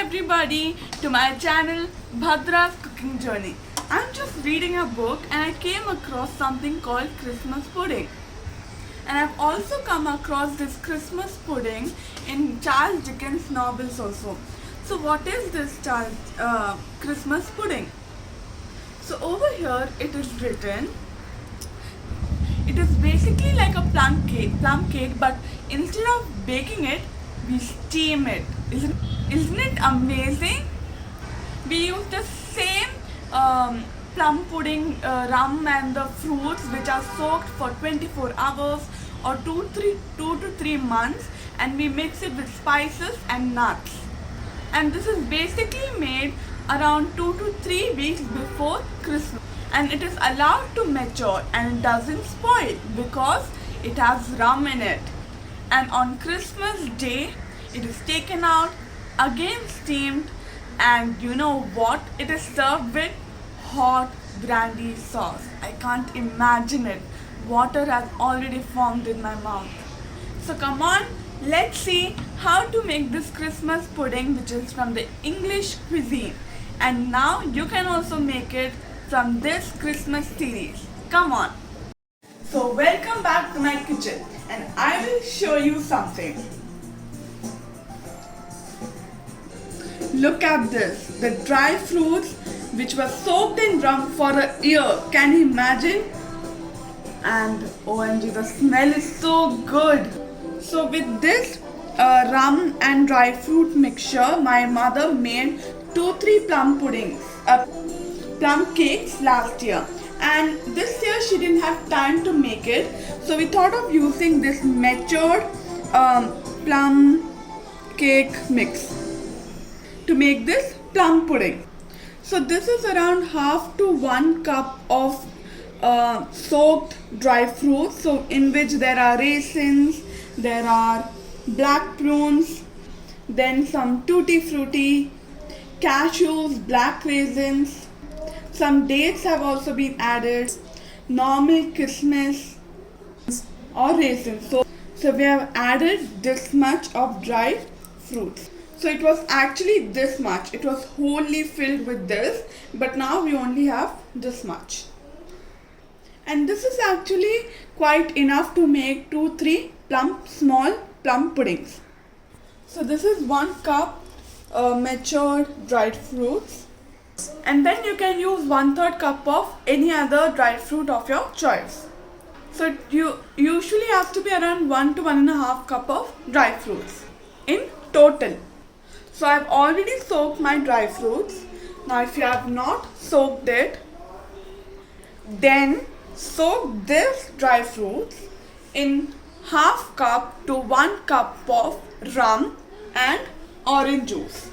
everybody to my channel Bhadra's Cooking Journey. I'm just reading a book and I came across something called Christmas pudding. And I've also come across this Christmas pudding in Charles Dickens novels also. So what is this Christmas pudding? So over here it is written, it is basically like a plum cake, but instead of baking it, we steam it. Isn't it amazing? We use the same plum pudding rum and the fruits which are soaked for 24 hours or 2 to 3 months, and we mix it with spices and nuts. And this is basically made around 2 to 3 weeks before Christmas, and it is allowed to mature and it doesn't spoil because it has rum in it. And on Christmas Day it is taken out, again steamed, and you know what? It is served with hot brandy sauce. I can't imagine it. Water has already formed in my mouth. So come on, let's see how to make this Christmas pudding, which is from the English cuisine. And now you can also make it from this Christmas series. Come on. So welcome back to my kitchen, and I will show you something. Look at this, the dry fruits which were soaked in rum for a year. Can you imagine? And OMG, the smell is so good. So with this rum and dry fruit mixture, my mother made 2-3 plum cakes last year. And this year she didn't have time to make it, so we thought of using this matured plum cake mix to make this plum pudding. So this is around half to 1 cup of soaked dry fruits, so in which there are raisins, there are black prunes, then some tutti frutti, cashews, black raisins, some dates have also been added, normal kismis or raisins. So we have added this much of dried fruits. So it was actually this much. It was wholly filled with this, but now we only have this much. And this is actually quite enough to make 2-3 small plum puddings. So this is 1 cup matured dried fruits. And then you can use 1/3 cup of any other dried fruit of your choice. So you usually have to be around 1 to 1.5 cup of dry fruits in total. So I've already soaked my dry fruits. Now if you have not soaked it, then soak this dry fruits in 1/2 cup to 1 cup of rum and orange juice.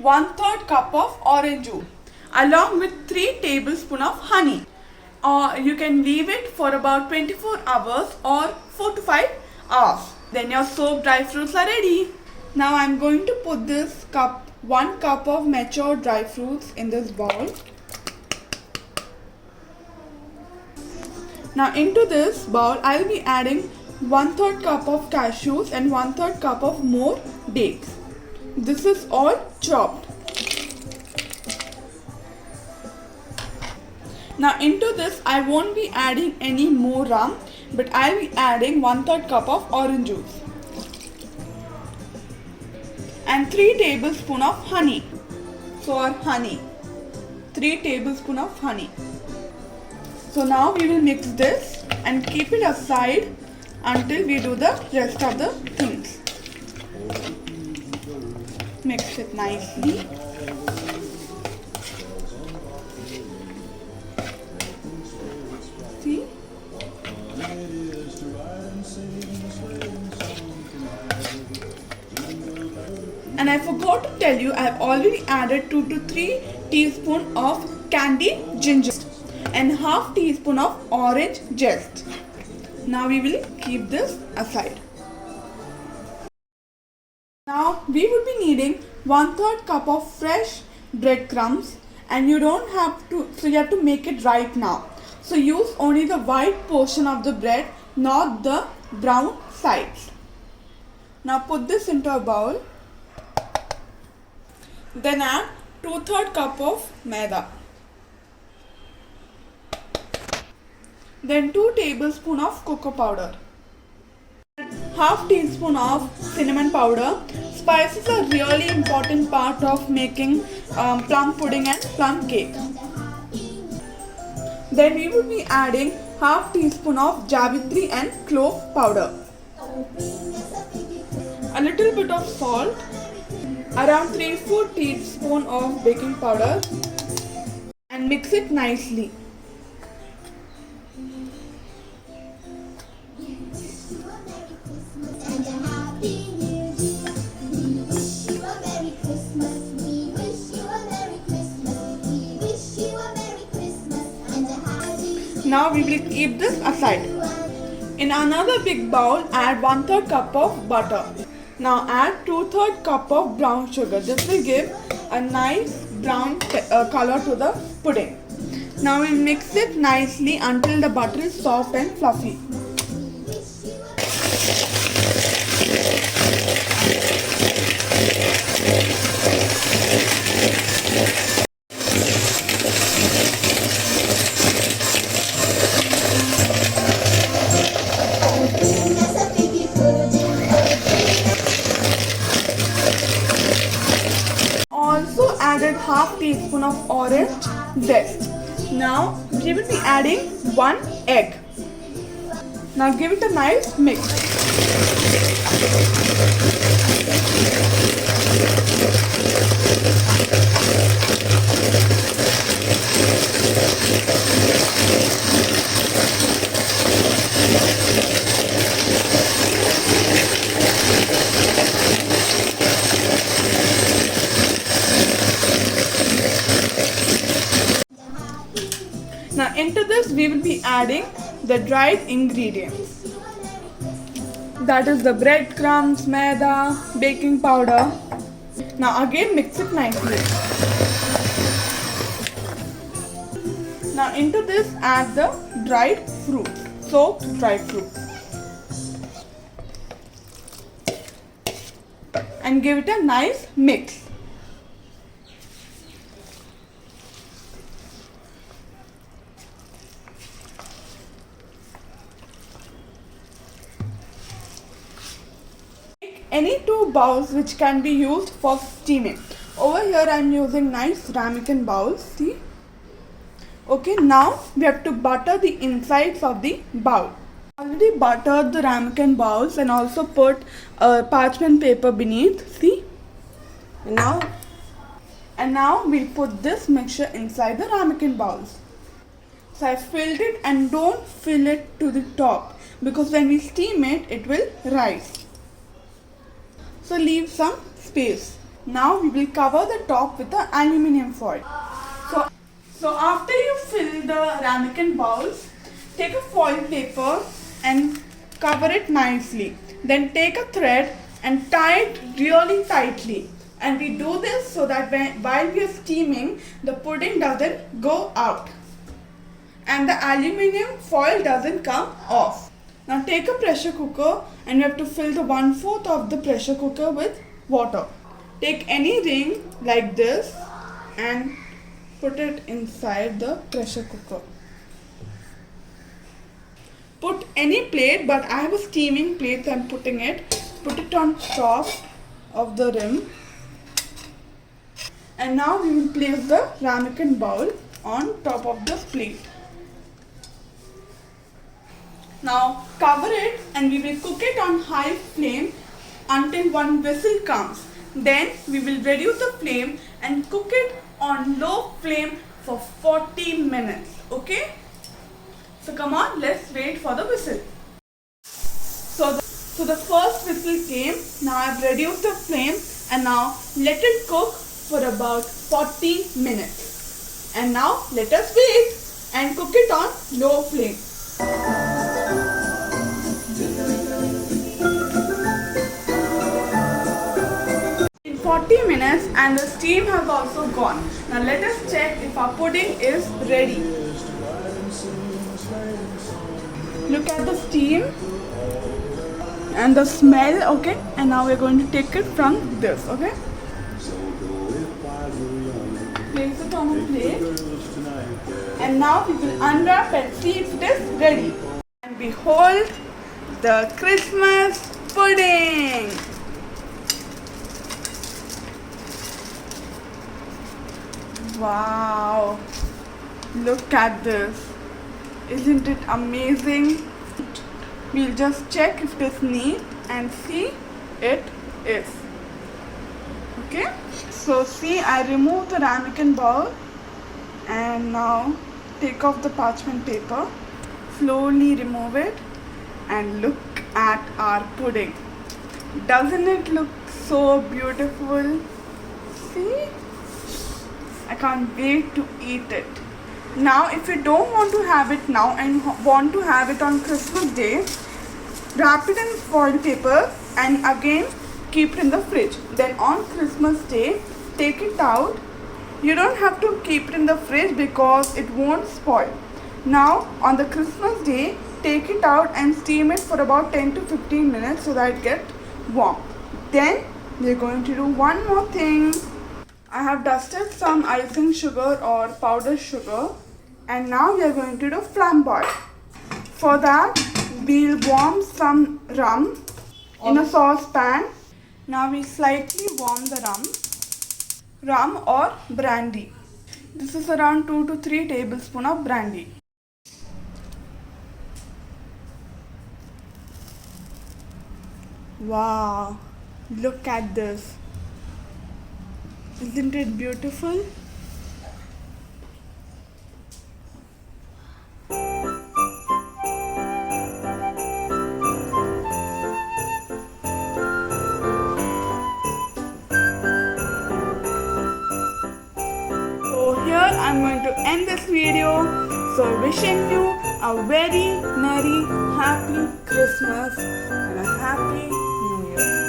1/3 cup of orange juice along with 3 tablespoons of honey. Or you can leave it for about 24 hours or 4 to 5 hours. Then your soaked dry fruits are ready. Now I'm going to put this 1 cup of matured dry fruits in this bowl. Now into this bowl I'll be adding 1/3 cup of cashews and 1/3 cup of more dates. This is all chopped. Now into this I won't be adding any more rum, but I'll be adding 1/3 cup of orange juice and 3 tablespoons of honey. For honey, 3 tablespoons of honey. So now we will mix this and keep it aside until we do the rest of the things. Mix it nicely. See? And I forgot to tell you, I have already added 2 to 3 teaspoons of candied ginger and half teaspoon of orange zest. Now we will keep this aside. Now we would be needing 1/3 cup of fresh breadcrumbs, and you don't have to, so you have to make it right now. So use only the white portion of the bread, not the brown sides. Now put this into a bowl. Then add 2/3 cup of maida. Then 2 tablespoons of cocoa powder. Half teaspoon of cinnamon powder. Spices are really important part of making plum pudding and plum cake. Then we will be adding half teaspoon of jaggery and clove powder. A little bit of salt. Around 3/4 teaspoon of baking powder. And mix it nicely. Now we will keep this aside. In another big bowl, add 1/3 cup of butter. Now add 2/3 cup of brown sugar. This will give a nice brown color to the pudding. Now we'll mix it nicely until the butter is soft and fluffy. Also added half teaspoon of orange zest. Now we will be adding 1 egg. Now give it a nice mix. Now into this we will be adding the dried ingredients. That is the breadcrumbs, maida, baking powder. Now again mix it nicely. Now into this add the dried fruit, soaked dried fruit. And give it a nice mix. Any 2 bowls which can be used for steaming. Over here I am using nice ramekin bowls. See? Okay, now we have to butter the insides of the bowl. Already buttered the ramekin bowls and also put parchment paper beneath. See? And now we'll put this mixture inside the ramekin bowls. So I filled it, and don't fill it to the top because when we steam it, it will rise. So leave some space. Now we will cover the top with the aluminium foil. So after you fill the ramekin bowls, take a foil paper and cover it nicely. Then take a thread and tie it really tightly. And we do this so that while we are steaming, the pudding doesn't go out. And the aluminium foil doesn't come off. Now take a pressure cooker and you have to fill the 1/4 of the pressure cooker with water. Take any ring like this and put it inside the pressure cooker. Put any plate, but I have a steaming plate, so I am putting it. Put it on top of the rim. And now we will place the ramekin bowl on top of the plate. Now cover it and we will cook it on high flame until 1 whistle comes. Then we will reduce the flame and cook it on low flame for 40 minutes. Okay? So come on, let's wait for the whistle. So the first whistle came. Now I have reduced the flame and now let it cook for about 40 minutes. And now let us wait and cook it on low flame. In 40 minutes and the steam has also gone. Now let us check if our pudding is ready. Look at the steam and the smell, okay? And now we're going to take it from this, okay? And now we will unwrap and see if it is ready. And behold, the Christmas pudding. Wow, look at this. Isn't it amazing? We'll just check if it is neat and see it is. Okay, so see, I remove the ramekin bowl and now take off the parchment paper. Slowly remove it and look at our pudding. Doesn't it look so beautiful? See? I can't wait to eat it. Now, if you don't want to have it now and want to have it on Christmas Day, wrap it in foil paper and again keep it in the fridge. Then on Christmas Day, take it out. You don't have to keep it in the fridge because it won't spoil. Now, on the Christmas Day, take it out and steam it for about 10 to 15 minutes so that it gets warm. Then, we're going to do one more thing. I have dusted some icing sugar or powdered sugar and now we are going to do flamboy. For that, we'll warm some rum in a saucepan. Now we slightly warm the rum or brandy. This is around 2 to 3 tablespoons of brandy. Wow, look at this. Isn't it beautiful? So here I'm going to end this video. So wishing you a very merry, happy Christmas and a happy New Year.